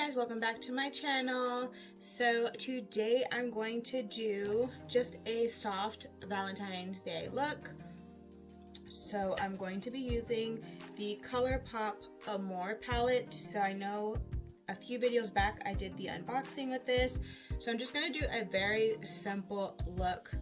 guys, welcome back to my channel. So today I'm going to do just a soft Valentine's Day look. So I'm going to be using the Colourpop Amore palette. So I know a few videos back I did the unboxing with this. So I'm just going to do a very simple look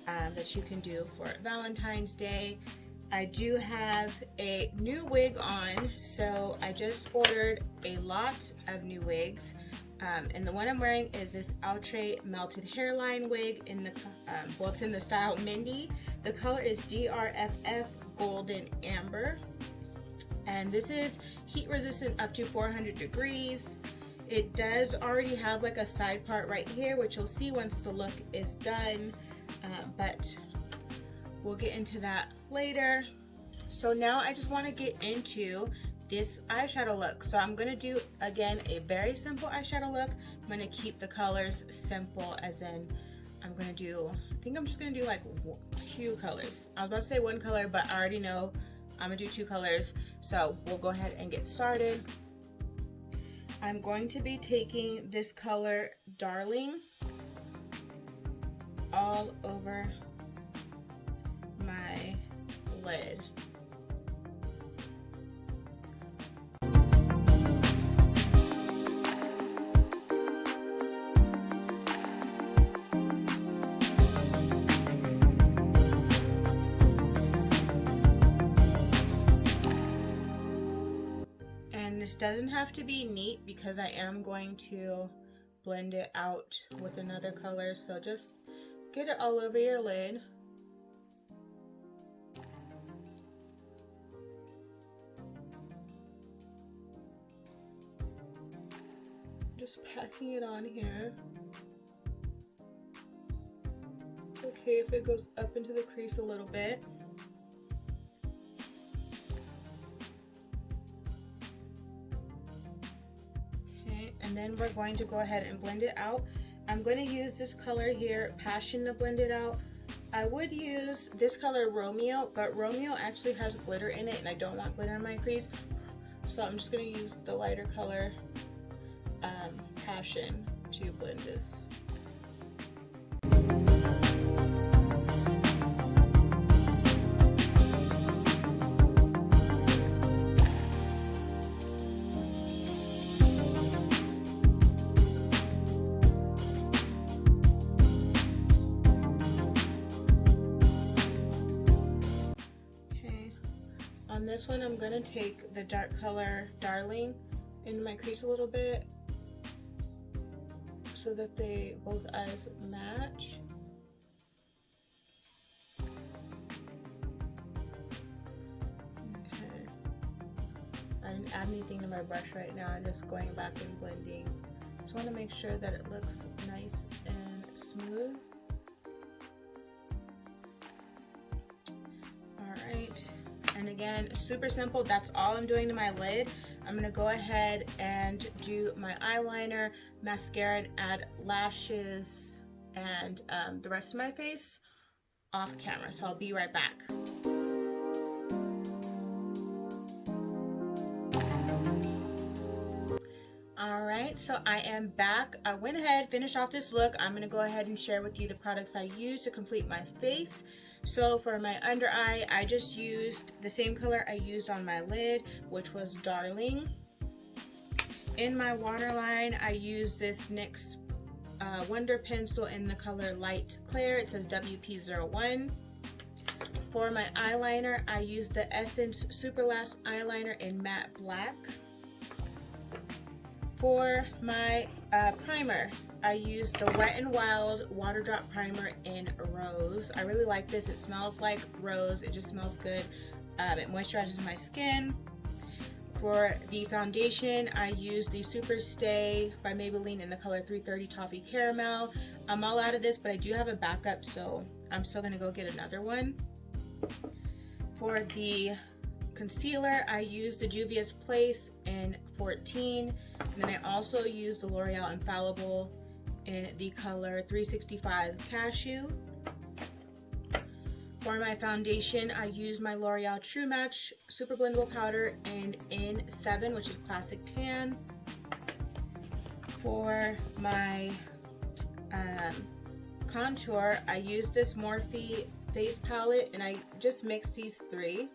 that you can do for Valentine's Day. I do have a new wig on, so I just ordered a lot of new wigs, and the one I'm wearing is this Outre melted hairline wig in the well, it's in the style Mindy. The color is DRFF Golden Amber, and this is heat resistant up to 400 degrees. It does already have like a side part right here, which you'll see once the look is done, but we'll get into that later. So now I just want to get into this eyeshadow look. So I'm going to do, again, a very simple eyeshadow look. I'm going to keep the colors simple, as in I'm going to do, I think I'm just going to do like 2 colors. I was about to say 1 color, but I already know I'm going to do 2 colors. So we'll go ahead and get started. I'm going to be taking this color Darling all over my lid. And this doesn't have to be neat because I am going to blend it out with another color, so just get it all over your lid. Just packing it on here. It's okay if it goes up into the crease a little bit. Okay, and then we're going to go ahead and blend it out. I'm going to use this color here, Passion, to blend it out. I would use this color, Romeo, but Romeo actually has glitter in it and I don't want glitter in my crease. So I'm just going to use the lighter color, Passion, to blend this. On this one, I'm going to take the dark color Darling into my crease a little bit so that they both eyes match. Okay. I didn't add anything to my brush right now. I'm just going back and blending. Just want to make sure that it looks nice and smooth. Alright. And again, super simple. That's all I'm doing to my lid. I'm going to go ahead and do my eyeliner, mascara, and add lashes and the rest of my face off camera. So I'll be right back. Alright, so I am back. I went ahead, finished off this look. I'm going to go ahead and share with you the products I used to complete my face. So for my under eye, I just used the same color I used on my lid, which was Darling. In my waterline, I used this NYX Wonder Pencil in the color Light Clear. It says WP01. For my eyeliner, I used the Essence Super Last Eyeliner in Matte Black. For my primer, I used the Wet n Wild Water Drop Primer in Rose. I really like this. It smells like rose. It just smells good. It moisturizes my skin. For the foundation, I used the Super Stay by Maybelline in the color 330 Toffee Caramel. I'm all out of this, but I do have a backup, so I'm still going to go get another one. For the concealer, I used the Juvia's Place in 14, and then I also used the L'Oreal Infallible in the color 365 Cashew. For my foundation, I used my L'Oreal True Match Super Blendable Powder in 7, which is Classic Tan. For my contour, I use this Morphe face palette, and I just mixed these three.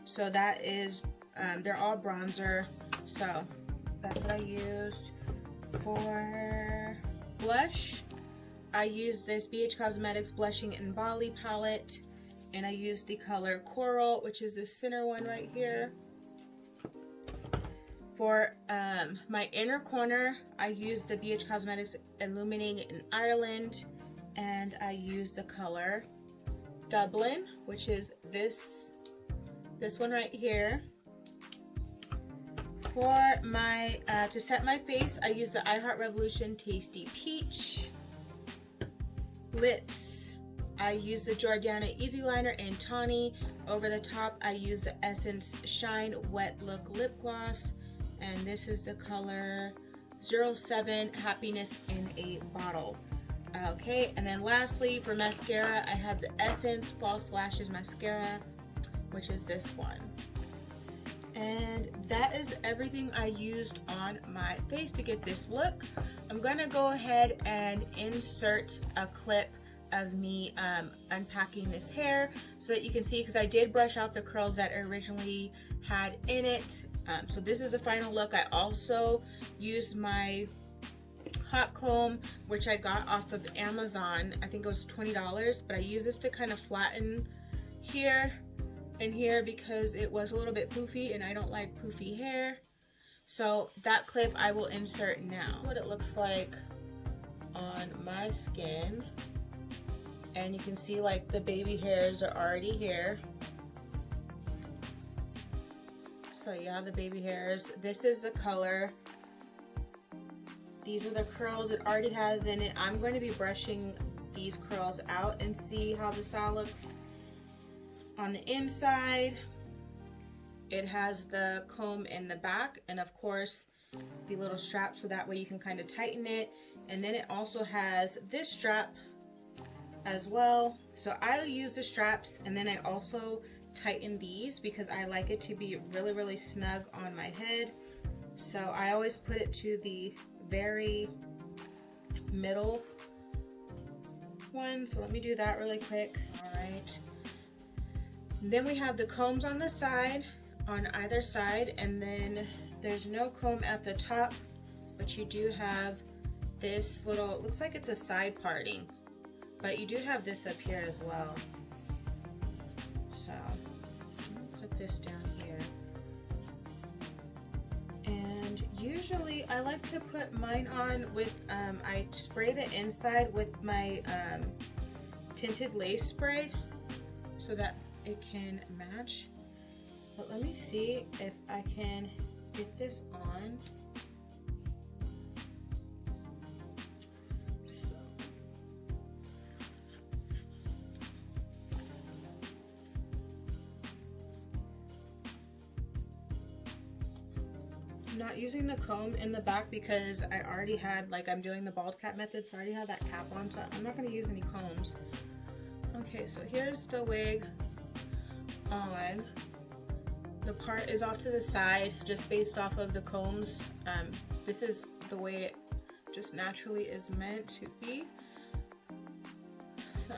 So that is, they're all bronzer. So that's what I used. For blush, I used this BH Cosmetics Blushing in Bali palette, and I used the color Coral, which is the center one right here. For my inner corner, I used the BH Cosmetics Illuminating in Ireland, and I used the color Dublin, which is this one right here. For my to set my face, I used the I Heart Revolution Tasty Peach. Lips, I used the Jordana Easy Liner in Tawny. Over the top, I used the Essence Shine Wet Look Lip Gloss, and this is the color 07 Happiness in a Bottle. Okay, and then lastly, for mascara, I have the Essence False Lashes Mascara, which is this one. And that is everything I used on my face to get this look. I'm gonna go ahead and insert a clip of me unpacking this hair so that you can see, because I did brush out the curls that I originally had in it. So this is the final look. I also used my hot comb, which I got off of Amazon. I think it was $20, but I used this to kind of flatten here and here because it was a little bit poofy, and I don't like poofy hair. So that clip I will insert now. This is what it looks like on my skin, and you can see like the baby hairs are already here. So yeah, the baby hairs. This is the color. These are the curls it already has in it. I'm going to be brushing these curls out and see how the style looks. On the inside, it has the comb in the back, and of course the little strap, so that way you can kind of tighten it. And then it also has this strap as well. So I'll use the straps, and then I also tighten these because I like it to be really, really snug on my head. So I always put it to the very middle one. So let me do that really quick. All right. Then we have the combs on the side, on either side, and then there's no comb at the top, but you do have this little, it looks like it's a side parting, but you do have this up here as well. So I'll put this down here. And usually I like to put mine on with, I spray the inside with my tinted lace spray so that it can match. But let me see if I can get this on. So I'm not using the comb in the back because I already had, like, I'm doing the bald cap method, so I already have that cap on, so I'm not going to use any combs. Okay, so here's the wig on. The part is off to the side just based off of the combs. This is the way it just naturally is meant to be. So,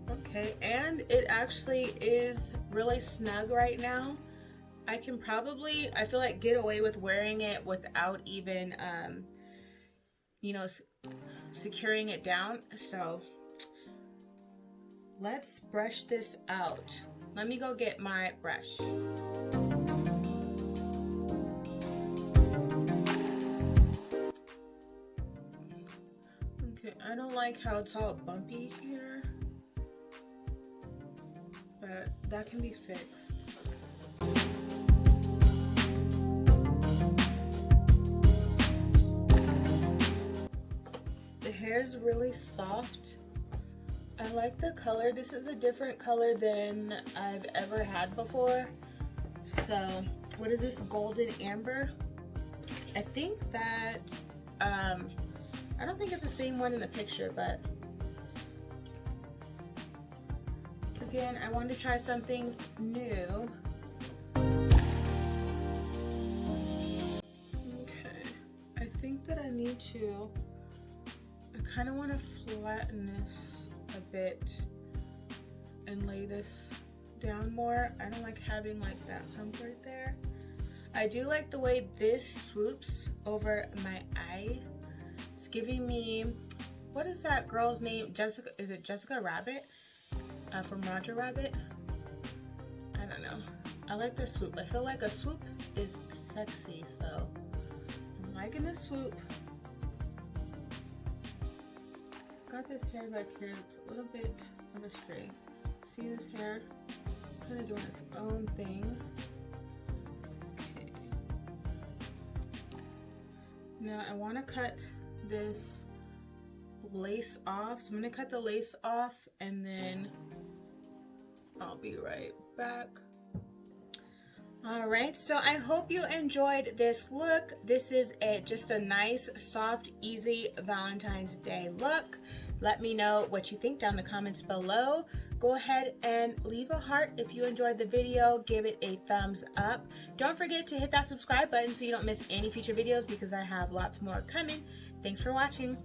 okay, and it actually is really snug right now. I can probably, I feel like, get away with wearing it without even, you know, securing it down. So let's brush this out. Let me go get my brush. Okay, I don't like how it's all bumpy here, but that can be fixed. The hair is really soft. I like the color. This is a different color than I've ever had before. So, what is this? Golden Amber? I think that, I don't think it's the same one in the picture, but again, I wanted to try something new. Okay, I of need to, I kind of want to flatten this a bit and lay this down more. I don't like having like that hump right there. I do like the way this swoops over my eye. It's giving me, what is that girl's name? Jessica, is it Jessica Rabbit? From Roger Rabbit? I don't know. I like the swoop. I feel like a swoop is sexy, so I'm liking the swoop. Got this hair back here. It's a little bit of a stray. See this hair? Kind of doing its own thing. Okay. Now I want to cut this lace off. So I'm going to cut the lace off and then I'll be right back. Alright, so I hope you enjoyed this look. This is just a nice, soft, easy Valentine's Day look. Let me know what you think down in the comments below. Go ahead and leave a heart if you enjoyed the video. Give it a thumbs up. Don't forget to hit that subscribe button so you don't miss any future videos because I have lots more coming. Thanks for watching.